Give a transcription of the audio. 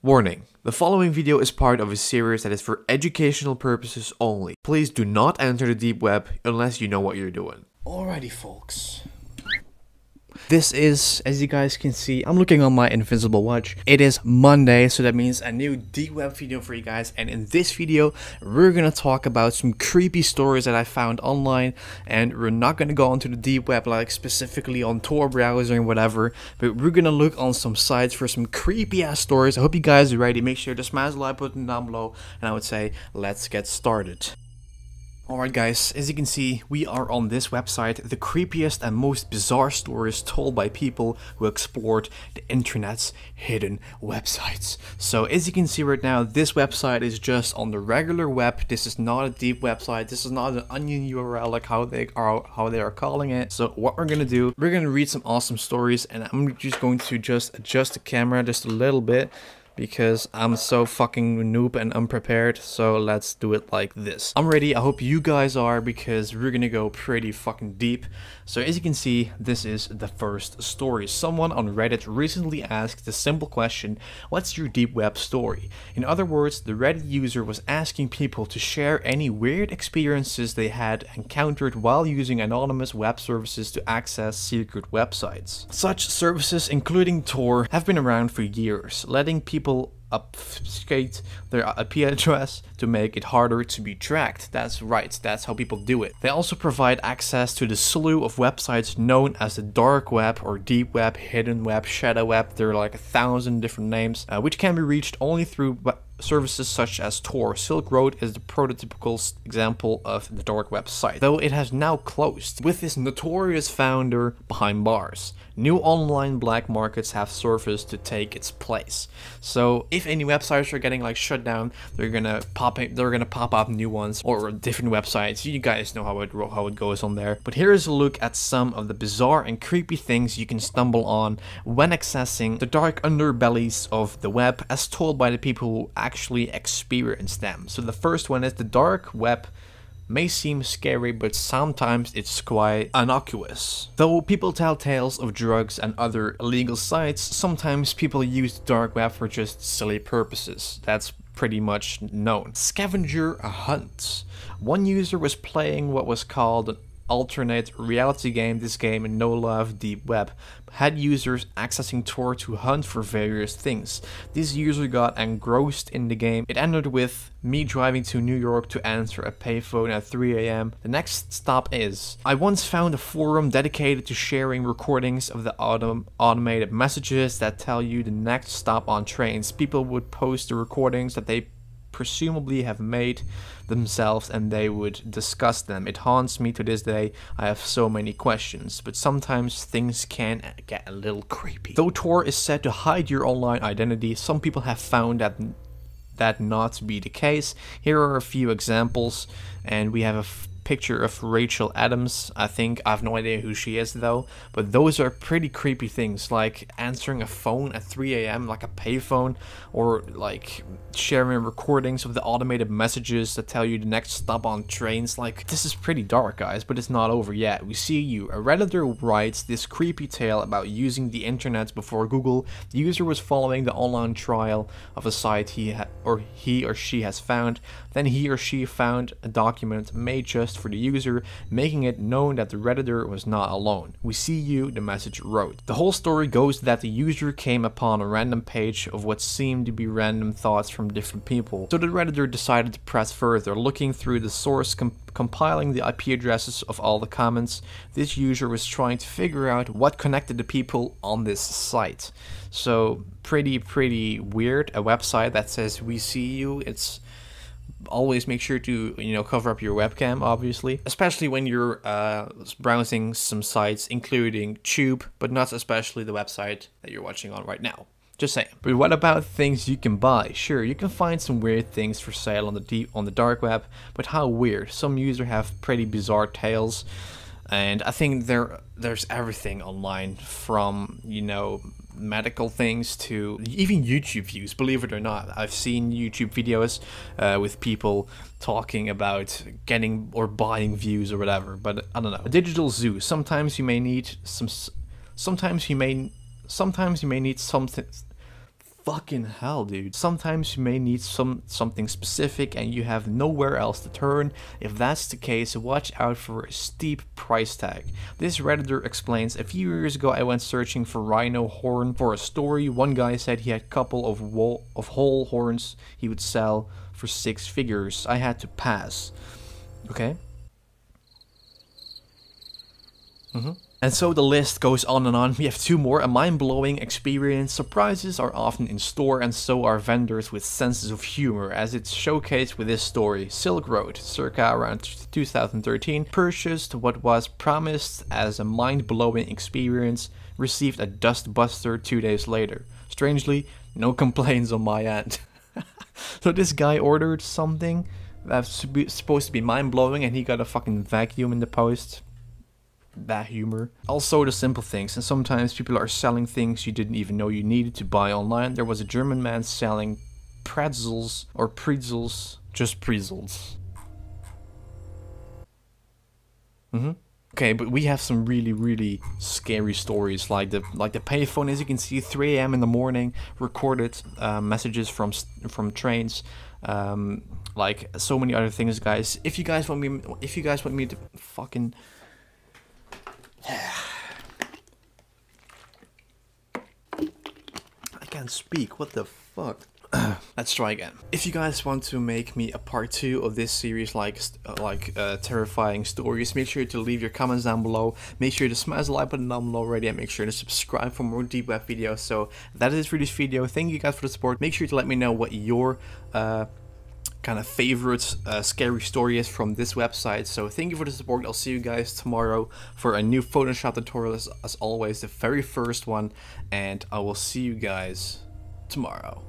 Warning, the following video is part of a series that is for educational purposes only. Please do not enter the deep web unless you know what you're doing. Alrighty folks. This is, as you guys can see, I'm looking on my invisible watch. It is Monday, so that means a new deep web video for you guys. And in this video, we're gonna talk about some creepy stories that I found online. And we're not gonna go onto the deep web, like specifically on Tor browser and whatever. But we're gonna look on some sites for some creepy ass stories. I hope you guys are ready. Make sure to smash the like button down below. And I would say, let's get started. Alright guys, as you can see, we are on this website, the creepiest and most bizarre stories told by people who explored the internet's hidden websites. So as you can see right now, this website is just on the regular web. This is not a deep website. This is not an onion URL like how they are calling it. So what we're gonna do, we're gonna read some awesome stories, and I'm just going to adjust the camera just a little bit, because I'm so fucking noob and unprepared. So let's do it like this. I'm ready. I hope you guys are, because we're gonna go pretty fucking deep. So as you can see, this is the first story. Someone on Reddit recently asked the simple question, what's your deep web story? In other words, the Reddit user was asking people to share any weird experiences they had encountered while using anonymous web services to access secret websites. Such services, including Tor, have been around for years, letting people obfuscate their IP address to make it harder to be tracked. That's right, that's how people do it. They also provide access to the slew of websites known as the dark web or deep web, hidden web, shadow web. There are like 1,000 different names, which can be reached only through services such as Tor. Silk Road is the prototypical example of the dark web site, though it has now closed, with this notorious founder behind bars. New online black markets have surfaced to take its place. So if any websites are getting like shut down, they're gonna pop up new ones or different websites. You guys know how it goes on there. But here is a look at some of the bizarre and creepy things you can stumble on when accessing the dark underbellies of the web, as told by the people who actually experience them. So the first one is the dark web may seem scary, but sometimes it's quite innocuous. Though people tell tales of drugs and other illegal sites, sometimes people use the dark web for just silly purposes. That's pretty much known. Scavenger hunts. One user was playing what was called an alternate reality game. This game in no love deep web had users accessing Tor to hunt for various things. This user got engrossed in the game. It ended with me driving to New York to answer a payphone at 3 AM. The next stop is, I once found a forum dedicated to sharing recordings of the automated messages that tell you the next stop on trains. People would post the recordings that they presumably have made themselves, and they would discuss them. It haunts me to this day. I have so many questions, but sometimes things can get a little creepy. Though Tor is said to hide your online identity, some people have found that not to be the case. Here are a few examples, and we have a picture of Rachel Adams. I have no idea who she is though, but those are pretty creepy things, like answering a phone at 3 AM, like a payphone, or like sharing recordings of the automated messages that tell you the next stop on trains. Like, this is pretty dark guys, but it's not over yet. We see you. A Redditor writes this creepy tale about using the internet before Google. The user was following the online trial of a site he or she has found. Then he or she found a document made just for the user, making it known that the Redditor was not alone. We see you, the message wrote. The whole story goes that the user came upon a random page of what seemed to be random thoughts from different people. So the Redditor decided to press further, looking through the source, compiling the IP addresses of all the comments. This user was trying to figure out what connected the people on this site. So pretty weird. A website that says we see you. It's always make sure to, cover up your webcam, obviously, especially when you're browsing some sites, including Tube, but not especially the website that you're watching on right now. Just saying. But what about things you can buy? Sure, you can find some weird things for sale on the dark web, but how weird? Some users have pretty bizarre tales, and I think there's everything online from, medical things to even YouTube views, believe it or not. I've seen YouTube videos with people talking about getting or buying views or whatever, but I don't know. A digital zoo. Sometimes you may need something Fucking hell, dude. Sometimes you may need something specific and you have nowhere else to turn. If that's the case, watch out for a steep price tag. This Redditor explains, a few years ago I went searching for rhino horn for a story. One guy said he had a couple of whole horns he would sell for 6 figures. I had to pass. Okay. And so the list goes on and on. We have 2 more. A mind-blowing experience. Surprises are often in store, and so are vendors with senses of humor, as it's showcased with this story. Silk Road, circa around 2013, purchased what was promised as a mind-blowing experience, received a dustbuster 2 days later. Strangely, no complaints on my end. So this guy ordered something that's supposed to be mind-blowing, and he got a fucking vacuum in the post. That humor. Also the simple things, and sometimes people are selling things you didn't even know you needed to buy online. There was a German man selling pretzels, or pretzels, just pretzels. Okay, but we have some really scary stories, like the payphone, as you can see, 3 AM in the morning, recorded messages from trains, like so many other things, guys. If you guys want me to fucking I can't speak, what the fuck. Let's try again. If you guys want to make me a part 2 of this series, like terrifying stories, make sure to leave your comments down below. Make sure to smash the like button down below already, and make sure to subscribe for more deep web videos. So that is it for this video. Thank you guys for the support. Make sure to let me know what your kind of favorite scary story is from this website. So thank you for the support. I'll see you guys tomorrow for a new Photoshop tutorial, as always, the very first one, and I will see you guys tomorrow.